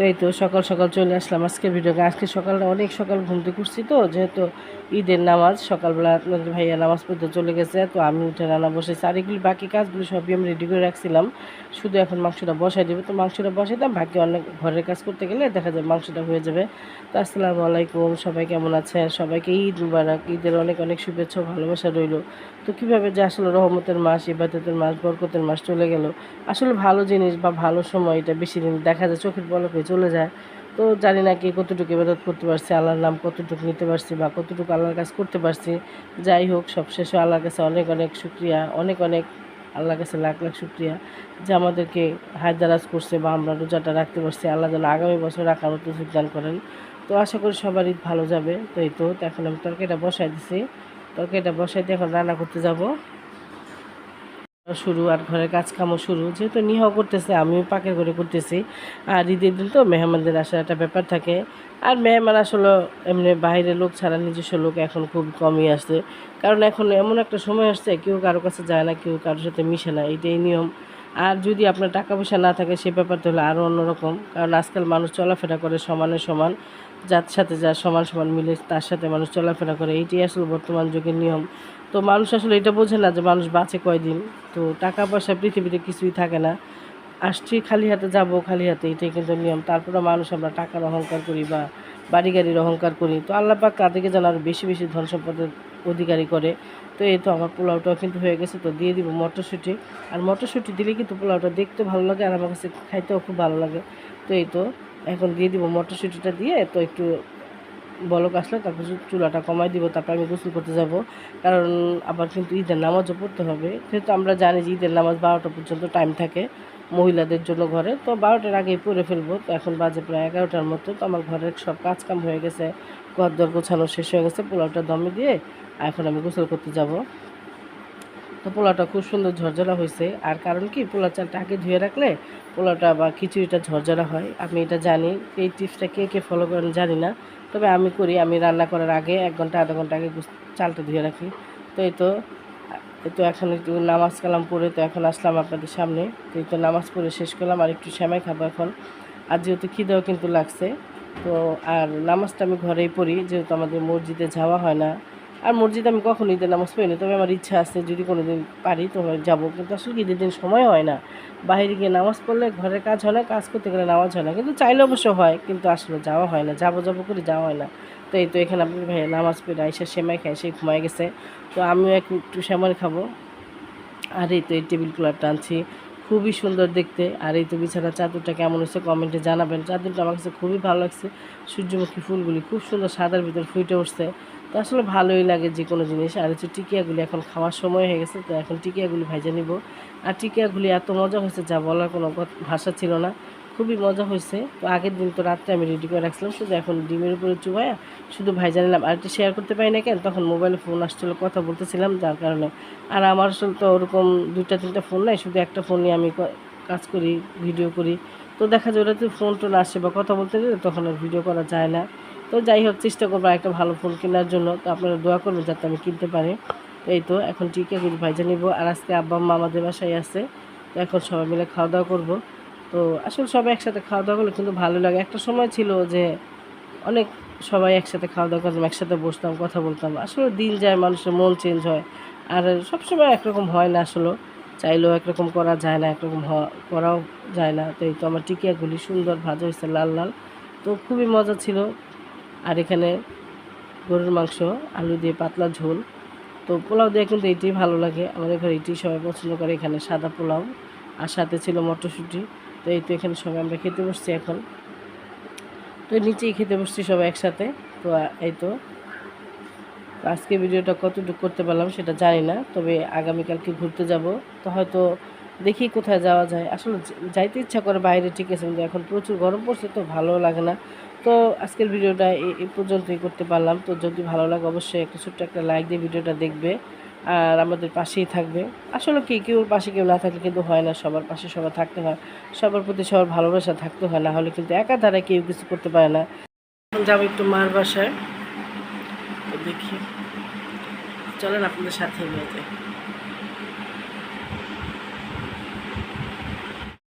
তো এই তো সকাল সকাল চলে আসলাম আজকে ভিডিওকে। আজকে সকালটা অনেক সকাল ঘুম থেকে উঠছি, তো যেহেতু ঈদের নামাজ সকালবেলা আপনাদের ভাইয়া নামাজ পড়তে চলে গেছে, তো আমি উঠে রান্না বসেছি। আর এগুলি বাকি কাজগুলো সবই আমি রেডি করে রাখছিলাম, শুধু এখন মাংসটা বসাই দেবে। তো মাংসটা বসাইতাম, বাকি অনেক ঘরের কাজ করতে গেলে দেখা যায় মাংসটা হয়ে যাবে। তো আসসালামু আলাইকুম, সবাই কেমন আছেন? সবাইকে ঈদ মুবারক, ঈদের অনেক অনেক শুভেচ্ছা ভালোবাসা রইল। তো কীভাবে যে আসলে রহমতের মাস, ইবাদতের মাস, বরকতের মাস চলে গেল। আসলে ভালো জিনিস বা ভালো সময় এটা বেশি দিন দেখা যায় চোখের পলকে চলে যায়। তো জানি না কে কতটুকু ইবাদত করতে পারছি, আল্লাহর নাম কতটুকু নিতে পারছি বা কতটুকু আল্লাহর কাছে করতে পারছি। যাই হোক, সবশেষে আল্লাহর কাছে অনেক অনেক শুকরিয়া, অনেক অনেক আল্লাহর কাছে লাখ লাখ শুকরিয়া যে আমাদেরকে হায়দারাজ করছে বা আমরা রোজাটা রাখতে পারছি। আল্লাহ যেন আগামী বছর রাখার মতো যোগদান করেন। তো আশা করি সবার ঈদ ভালো যাবে। তো এই তো এখন আমি তরকারিটা বসাই দিছি, তরকারিটা বসাই দিয়ে এখন রান্না করতে যাব শুরু। আর ঘরের কাজ কামও শুরু, যেহেতু নিহ করতেছে আমিও পাকে করে করতেছি। আর ঈদের দিন তো মেহমানদের আসার একটা ব্যাপার থাকে। আর মেহমান আসলে এমনি বাইরের লোক ছাড়া নিজস্ব লোক এখন খুব কমই আসছে, কারণ এখন এমন একটা সময় আসছে কেউ কারো কাছে যায় না, কেউ কারোর সাথে মিশে না, এটাই নিয়ম। আর যদি আপনার টাকা পয়সা না থাকে সে ব্যাপারটা হলো আরও অন্যরকম, কারণ আজকাল মানুষ চলাফেরা করে সমানে সমান, যার সাথে যা সমান সমান মিলে তার সাথে মানুষ চলাফেরা করে, এইটাই আসলে বর্তমান যুগের নিয়ম। তো মানুষ আসলে এটা বোঝে না যে মানুষ বাঁচে কয়দিন। তো টাকা পয়সা পৃথিবীতে কিছুই থাকে না, আসছি খালি হাতে যাব খালি হাতে, এটাই কিন্তু নিয়ম। তারপরে মানুষ আমরা টাকার অহংকার করি বা বাড়ি গাড়ির অহংকার করি। তো আল্লাহ পাক তাদেরকে যেন আরও বেশি বেশি ধন সম্পদের অধিকারী করে। তো এই তো আমার পোলাওটাও কিন্তু হয়ে গেছে, তো দিয়ে দিব মটরশুঁটি। আর মটরশুঁটি দিলে কিন্তু পোলাওটা দেখতে ভালো লাগে আর আমার কাছে খাইতেও খুব ভালো লাগে। তো এই তো এখন দিয়ে দিব মটরশুঁটিটা দিয়ে, তো একটু বলক আসলে তারপর চুলাটা কমাই দিব, তারপর আমি গোসল করতে যাব। কারণ আবার কিন্তু ঈদের নামাজও পড়তে হবে, যেহেতু আমরা জানি যে ঈদের নামাজ 12টা পর্যন্ত টাইম থাকে মহিলাদের জন্য ঘরে। তো 12টার আগেই পড়ে ফেলবো। তো এখন বাজে প্রায় 11টার মতো। তো আমার ঘরের সব কাজ কাম হয়ে গেছে, ঘর দর গোছানো শেষ হয়ে গেছে, পোলাওটা দমে দিয়ে এখন আমি গোসল করতে যাব। তো পোলাওটা খুব সুন্দর ঝরঝরা হয়েছে। আর কারণ কি, পোলাও চালটা আগে ধুয়ে রাখলে পোলাওটা বা খিচুড়িটা ঝরঝরা হয়, আমি এটা জানি। এই টিপসটা কে কে ফলো করেন জানি না, তবে আমি করি। আমি রান্না করার আগে 1 ঘন্টা আধা ঘন্টা আগে চালটা ধুয়ে রাখি। তো এই তো এখন একটু নামাজ কালাম পড়ে তো এখন আসলাম আপনাদের সামনে। তো এই তো নামাজ পড়ে শেষ করলাম, আর একটু সেমাই খাবো এখন। আর যেহেতু খিদেও কিন্তু লাগছে, তো আর নামাজটা আমি ঘরেই পড়ি, যেহেতু আমাদের মসজিদে যাওয়া হয় না। আর মসজিদে আমি কখনো ঈদের নামাজ পড়িনি, তবে আমার ইচ্ছা আছে যদি কোনো দিন পারি তো যাবো, কিন্তু আসলে ঈদের দিন সময় হয় না। বাইরে গিয়ে নামাজ পড়লে ঘরের কাজ হয় না, কাজ করতে গেলে নামাজ হয় না, কিন্তু চাইলে অবশ্য হয়, কিন্তু আসলে যাওয়া হয় না, যাবো যাবো করে যাওয়া হয় না। তো এই তো এখানে আপনার ভাই নামাজ পড়ে এসে সেমাই খায়, সে ঘুমাই গেছে। তো আমিও একটু সেমাই খাবো। আর এই তো এই টেবিল ক্লথটা আনছি, খুবই সুন্দর দেখতে। আর এই তো বিছানার চাদরটা কেমন হয়েছে কমেন্টে জানাবেন। চাদরটা আমার কাছে খুবই ভালো লাগছে, সূর্যমুখী ফুলগুলি খুব সুন্দর সাদার ভিতর ফুটে উঠছে। তো আসলে ভালোই লাগে যে কোনো জিনিস। আর হচ্ছে টিকিয়াগুলি এখন খাওয়ার সময় হয়ে গেছে, তো এখন টিকিয়াগুলি ভাইজা নিব। আর টিকিয়াগুলি এত মজা হয়েছে যা বলার কোনো ভাষা ছিল না, খুবই মজা হয়েছে। তো আগের দিন তো রাত্রে আমি রেডি করে রাখছিলাম, শুধু এখন ডিমের উপরে চুবাইয়া শুধু ভাইজা নিলাম। আর একটা শেয়ার করতে পারি না কেন, তখন মোবাইলে ফোন আসছিলো, কথা বলতেছিলাম, যার কারণে। আর আমার আসলে তো ওরকম 2টা 3টা ফোন নাই, শুধু একটা ফোন নিয়ে আমি কাজ করি, ভিডিও করি। তো দেখা যায় ওটাতে ফোন টোন আসে বা কথা বলতে গেলে তখন আর ভিডিও করা যায় না। তো যাই হোক, চেষ্টা করবো একটা ভালো ফোন কেনার জন্য। তো আপনারা দোয়া করবেন যাতে আমি কিনতে পারি। তো এই তো এখন টিকিয়াগুলি ভাইজা নিব। আর আজকে আব্বা আম্মা আমাদের বাসায় আছে, তো এখন সবাই মিলে খাওয়া দাওয়া করবো। তো আসলে সবাই একসাথে খাওয়া দাওয়া করলে কিন্তু ভালো লাগে। একটা সময় ছিল যে অনেক সবাই একসাথে খাওয়া দাওয়া করতাম, একসাথে বসতাম, কথা বলতাম। আসলে দিন যায়, মানুষের মন চেঞ্জ হয়। আর সবসময় একরকম হয় না, আসলে চাইলেও একরকম করা যায় না, একরকম করাও যায় না। তো এই তো আমার টিকিয়াগুলি সুন্দর ভাজা হয়েছে লাল লাল, তো খুবই মজা ছিল। আর এখানে গরুর মাংস, আলু দিয়ে পাতলা ঝোল। তো পোলাও দিয়ে কিন্তু এইটাই ভালো লাগে, আমাদের ঘরে এইটাই সবাই পছন্দ করে। এখানে সাদা পোলাও আর সাথে ছিল মটরশুঁটি। তো এই তো এখানে সবাই আমরা খেতে বসছি এখন। তো নিচেই খেতে বসছি সবাই একসাথে। তো এই তো আজকে ভিডিওটা কতটুকু করতে পারলাম সেটা জানি না, তবে আগামীকালকে ঘুরতে যাব। তো হয়তো দেখি কোথায় যাওয়া যায়। আসলে যাইতে ইচ্ছা করে বাইরে, ঠিক আছে, কিন্তু এখন প্রচুর গরম পড়ছে, তো ভালো লাগে না। তো আজকের ভিডিওটা এই পর্যন্তই করতে পারলাম। তো যদি ভালো লাগে অবশ্যই একটা ছোট্ট একটা লাইক দিয়ে ভিডিওটা দেখবে, আর আমাদের পাশেই থাকবে। আসলে কি, কেউ পাশে কেউ না থাকলে কিন্তু হয় না, সবার পাশে সবার থাকতে হয়, সবার প্রতি সবার ভালোবাসা থাকতে হয়, না হলে কিন্তু একা ধারা কেউ কিছু করতে পারে না। এখন যাবো একটু মার বাসায়, তো দেখি, চলেন আপনাদের সাথে নিয়ে যাই।